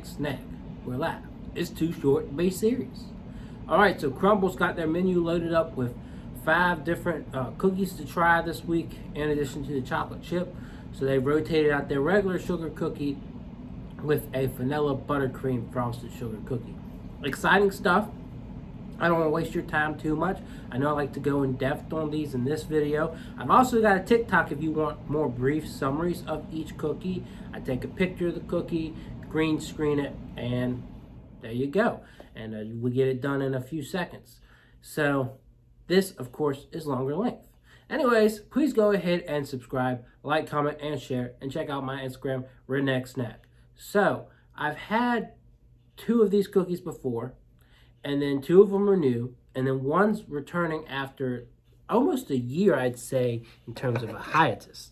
next snack. Relax. It's too short to be serious. Alright, so Crumbl's got their menu loaded up with 5 different cookies to try this week, in addition to the chocolate chip. So they rotated out their regular sugar cookie with a vanilla buttercream frosted sugar cookie. Exciting stuff. I don't want to waste your time too much. I know I like to go in depth on these in this video. I've also got a TikTok if you want more brief summaries of each cookie. I take a picture of the cookie, green screen it, and there you go. And we get it done in a few seconds. So this, of course, is longer length. Anyways, please go ahead and subscribe, like, comment, and share, and check out my Instagram, Redneck Snack. So I've had 2 of these cookies before, and then 2 of them are new, and then one's returning after almost a year, I'd say, in terms of a hiatus.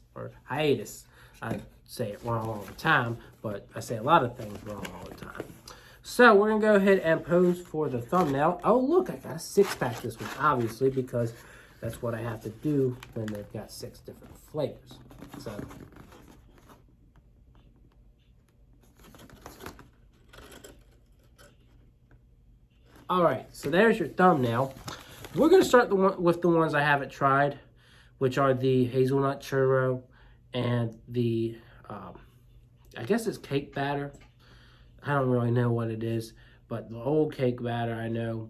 I say it wrong all the time, but I say a lot of things wrong all the time. So we're going to go ahead and pose for the thumbnail. Oh, look, I got a 6-pack this week, obviously, because that's what I have to do when they've got 6 different flavors. So all right, so there's your thumbnail. We're going to start with the ones I haven't tried, which are the Hazelnut Churro and the, I guess it's cake batter. I don't really know what it is, but the old cake batter I know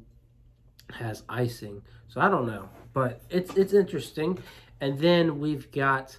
has icing, so I don't know, but it's interesting. And then we've got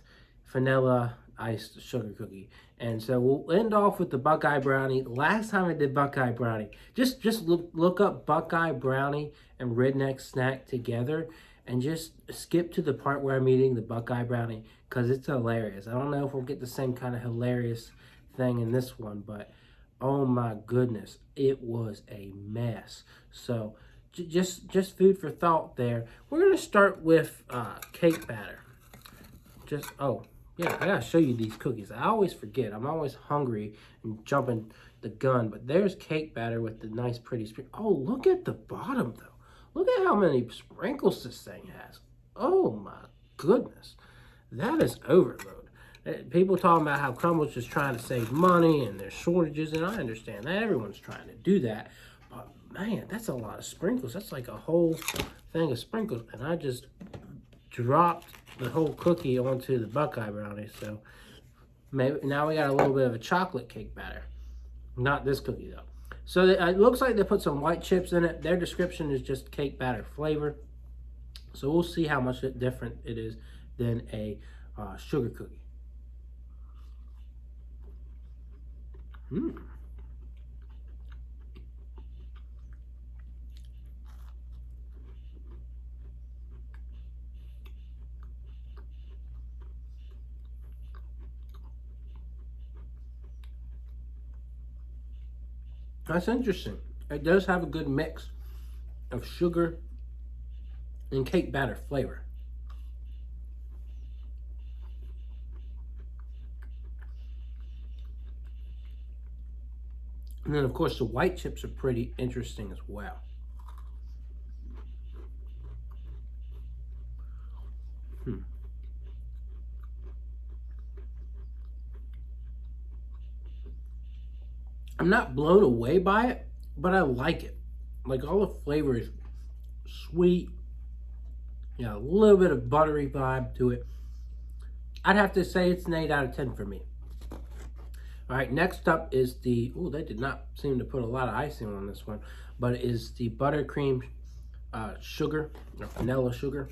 vanilla iced sugar cookie. And so we'll end off with the Buckeye Brownie. Last time I did Buckeye Brownie, just look up Buckeye Brownie and Redneck Snack together, and just skip to the part where I'm eating the Buckeye Brownie, because it's hilarious. I don't know if we'll get the same kind of hilarious thing in this one, but oh my goodness, it was a mess. So just food for thought there. We're going to start with cake batter. Oh, yeah, I gotta show you these cookies. I always forget. I'm always hungry and jumping the gun. But there's cake batter with the nice, pretty sprinkles. Oh, look at the bottom, though. Look at how many sprinkles this thing has. Oh, my goodness. That is overload. People talking about how Crumbl's just trying to save money and there's shortages, and I understand that. Everyone's trying to do that. But, man, that's a lot of sprinkles. That's like a whole thing of sprinkles. And I just dropped the whole cookie onto the Buckeye Brownie. So maybe now we got a little bit of a chocolate cake batter. Not this cookie though. So it looks like they put some white chips in it. Their description is just cake batter flavor. So we'll see how much different it is than a sugar cookie. That's interesting. It does have a good mix of sugar and cake batter flavor. And then, of course, the white chips are pretty interesting as well. I'm not blown away by it, but I like it. Like, all the flavor is sweet. A little bit of buttery vibe to it. I'd have to say it's an 8 out of 10 for me. All right, next up is the, they did not seem to put a lot of icing on this one, but it is the buttercream sugar, or vanilla sugar.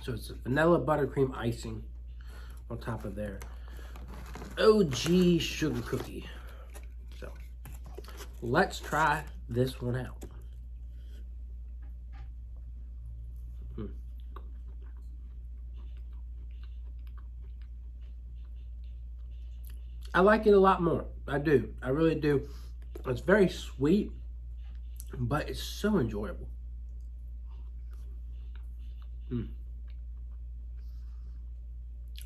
So it's a vanilla buttercream icing on top of their OG sugar cookie. So let's try this one out. I like it a lot more. I do. I really do. It's very sweet, but it's so enjoyable.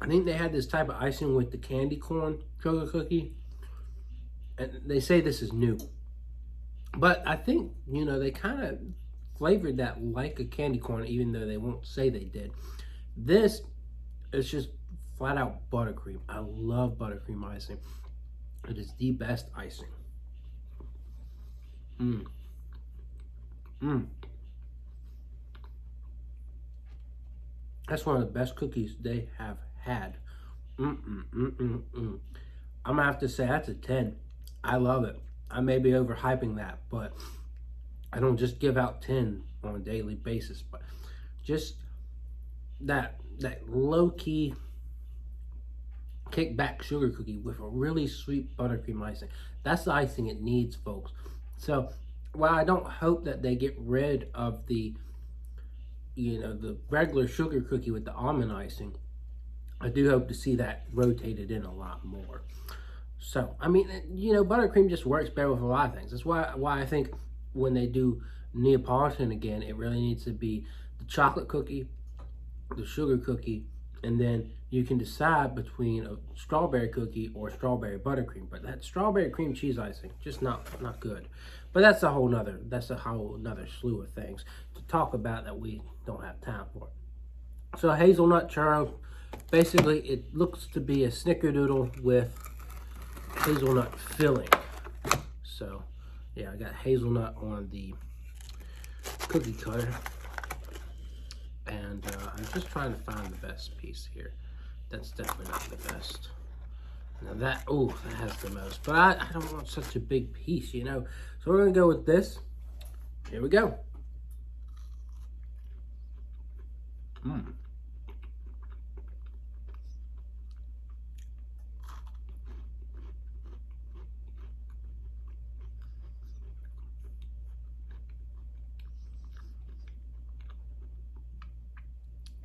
I think they had this type of icing with the candy corn sugar cookie, and they say this is new. But I think, they kind of flavored that like a candy corn, even though they won't say they did. This is just flat out buttercream. I love buttercream icing. It is the best icing. Mm. Mm. That's one of the best cookies they have had. Mm. I'm gonna have to say that's a 10. I love it. I may be overhyping that, but I don't just give out 10 on a daily basis. But just that low key kickback sugar cookie with a really sweet buttercream icing. That's the icing it needs, folks. So while I don't hope that they get rid of the the regular sugar cookie with the almond icing, I do hope to see that rotated in a lot more. So I mean, buttercream just works better with a lot of things. That's why I think when they do Neapolitan again, it really needs to be the chocolate cookie, the sugar cookie, and then you can decide between a strawberry cookie or strawberry buttercream. But that strawberry cream cheese icing, just not good. But that's a whole nother slew of things to talk about that we don't have time for. So hazelnut churro, basically it looks to be a snickerdoodle with hazelnut filling. So yeah, I got hazelnut on the cookie cutter. And I'm just trying to find the best piece here. That's definitely not the best. Now that has the most. But I don't want such a big piece, So we're going to go with this. Here we go. Mmm.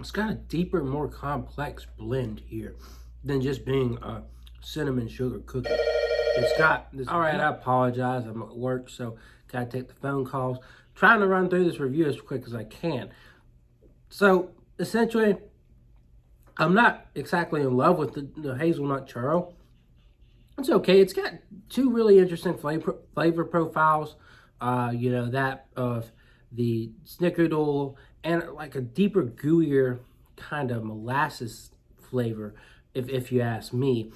It's got a deeper, more complex blend here than just being a cinnamon sugar cookie. It's got this. All right, I apologize. I'm at work, so gotta take the phone calls. Trying to run through this review as quick as I can. So essentially, I'm not exactly in love with the hazelnut churro. It's okay. It's got two really interesting flavor profiles. That of the snickerdoodle and like a deeper, gooier kind of molasses flavor, if you ask me.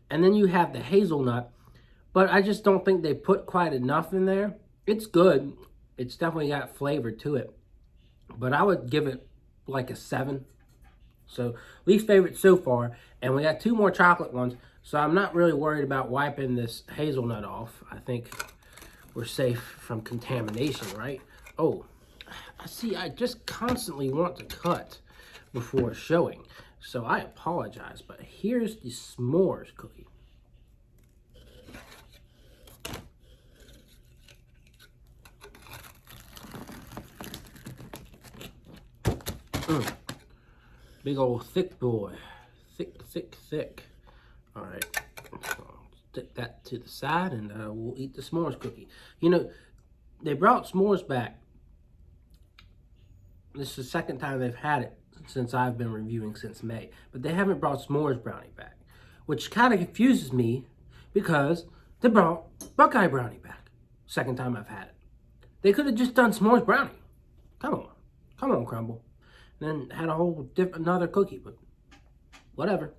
And then you have the hazelnut, but I just don't think they put quite enough in there. It's good. It's definitely got flavor to it, but I would give it like a 7. So least favorite so far, and we got 2 more chocolate ones. So I'm not really worried about wiping this hazelnut off. I think we're safe from contamination, right? Oh, I just constantly want to cut before showing. So I apologize, but here's the s'mores cookie. Big old thick boy. Thick. All right. Stick that to the side, and we'll eat the s'mores cookie. They brought s'mores back. This is the second time they've had it since I've been reviewing since May. But they haven't brought s'mores brownie back, which kind of confuses me because they brought Buckeye Brownie back. Second time I've had it. They could have just done s'mores brownie. Come on, Crumbl. And then had a whole another cookie, but whatever.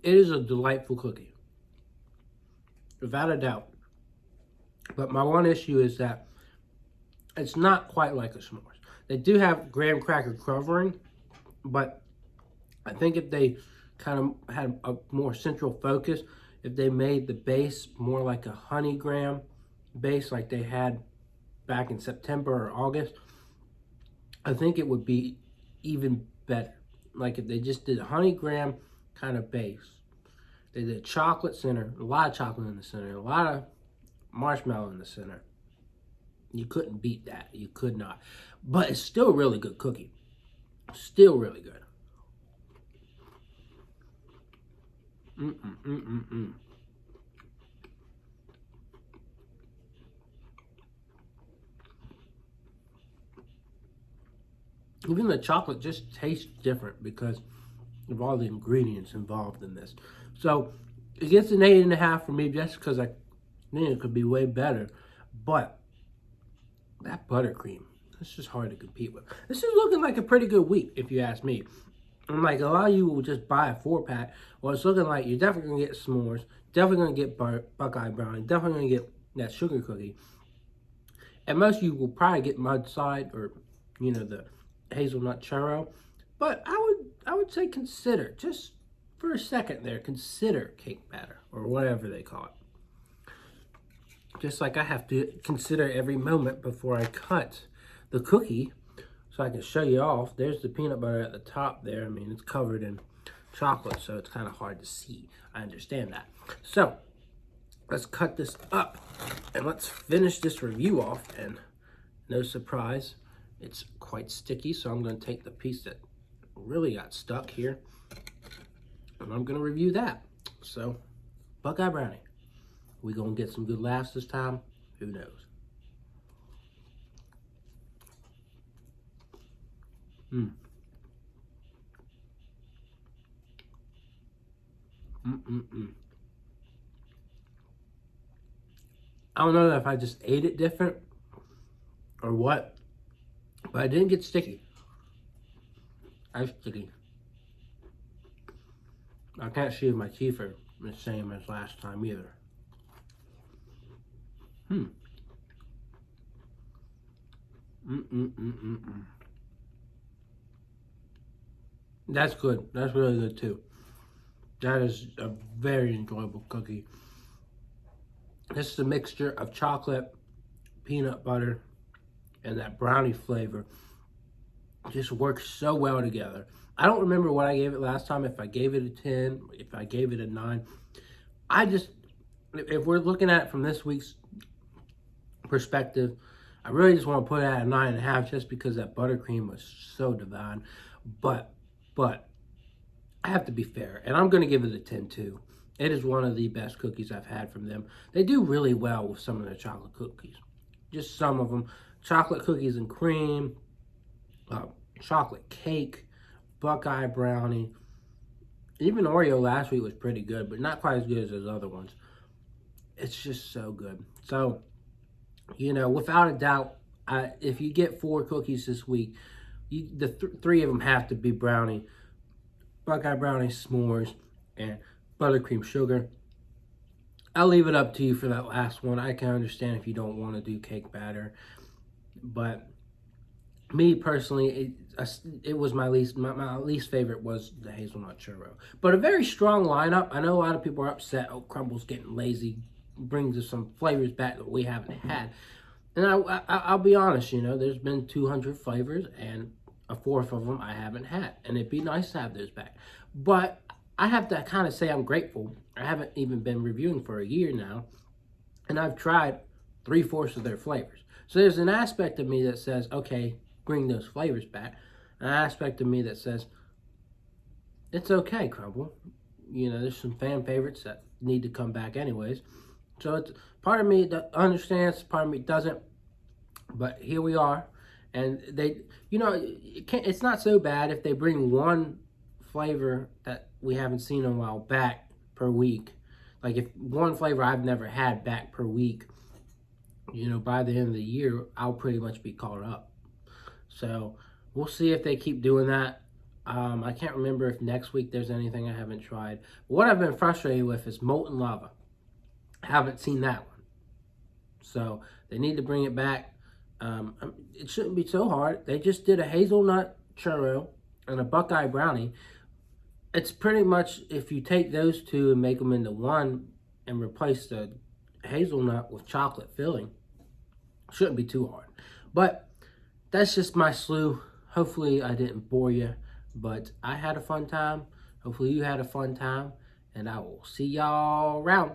It is a delightful cookie, without a doubt. But my one issue is that it's not quite like a s'mores. They do have graham cracker covering, but I think if they kind of had a more central focus, if they made the base more like a honey graham base like they had back in September or August, I think it would be even better. Like if they just did a honey graham kind of base. They did chocolate center, a lot of chocolate in the center, a lot of marshmallow in the center. You couldn't beat that. You could not. But it's still a really good cookie. Still really good. Even the chocolate just tastes different because of all the ingredients involved in this. So it gets an 8.5 for me just because I then it could be way better. But that buttercream, it's just hard to compete with. This is looking like a pretty good week, if you ask me. And like a lot of you will just buy a 4-pack. Well, it's looking like you're definitely going to get s'mores, definitely going to get Buckeye Brownie, definitely going to get that sugar cookie. And most of you will probably get Mudside or, you know, the Hazelnut Churro. But I would say consider, just for a second there, consider cake batter or whatever they call it. Just like I have to consider every moment before I cut the cookie so I can show you off. There's the peanut butter at the top there. I mean, it's covered in chocolate, so it's kind of hard to see. I understand that. So let's cut this up and let's finish this review off. And no surprise, it's quite sticky, so I'm going to take the piece that really got stuck here and I'm going to review that. So, Buckeye Brownie. We going to get some good laughs this time? Who knows? I don't know if I just ate it different or what, but I didn't get sticky. I'm sticky. I can't see if my teeth are the same as last time either. That's good. That's really good too. That is a very enjoyable cookie. This is a mixture of chocolate, peanut butter, and that brownie flavor. It just works so well together. I don't remember what I gave it last time, if I gave it a 10, if I gave it a 9. If we're looking at it from this week's perspective, I really just want to put it at a 9.5 just because that buttercream was so divine. But I have to be fair, and I'm going to give it a 10 too. It is one of the best cookies I've had from them. They do really well with some of their chocolate cookies. Just some of them. Chocolate cookies and cream, chocolate cake, Buckeye Brownie. Even Oreo last week was pretty good, but not quite as good as those other ones. It's just so good. So, you know, without a doubt, if you get 4 cookies this week, the 3 of them have to be brownie. Buckeye Brownie, s'mores, and buttercream sugar. I'll leave it up to you for that last one. I can understand if you don't want to do cake batter, but me personally, it was my least favorite was the Hazelnut Churro. But a very strong lineup. I know a lot of people are upset. Oh, Crumbl's getting lazy, brings us some flavors back that we haven't had. And I'll be honest, you know, there's been 200 flavors and a fourth of them I haven't had, and it'd be nice to have those back. But I have to kind of say I'm grateful. I haven't even been reviewing for a year now, and I've tried 3/4 of their flavors. So there's an aspect of me that says, okay, bring those flavors back. An aspect of me that says, it's okay, Crumbl. You know, there's some fan favorites that need to come back anyways. So it's part of me that understands, part of me doesn't. But here we are. And they, you know, it's not so bad if they bring one flavor that we haven't seen in a while back per week. Like if one flavor I've never had back per week, you know, by the end of the year, I'll pretty much be caught up. So we'll see if they keep doing that. I can't remember if next week there's anything I haven't tried. What I've been frustrated with is molten lava. I haven't seen that one. So they need to bring it back. It shouldn't be so hard. They just did a hazelnut churro and a Buckeye Brownie. It's pretty much, if you take those two and make them into one and replace the hazelnut with chocolate filling, shouldn't be too hard. But that's just my slew. Hopefully I didn't bore you, but I had a fun time. Hopefully you had a fun time, and I will see y'all around.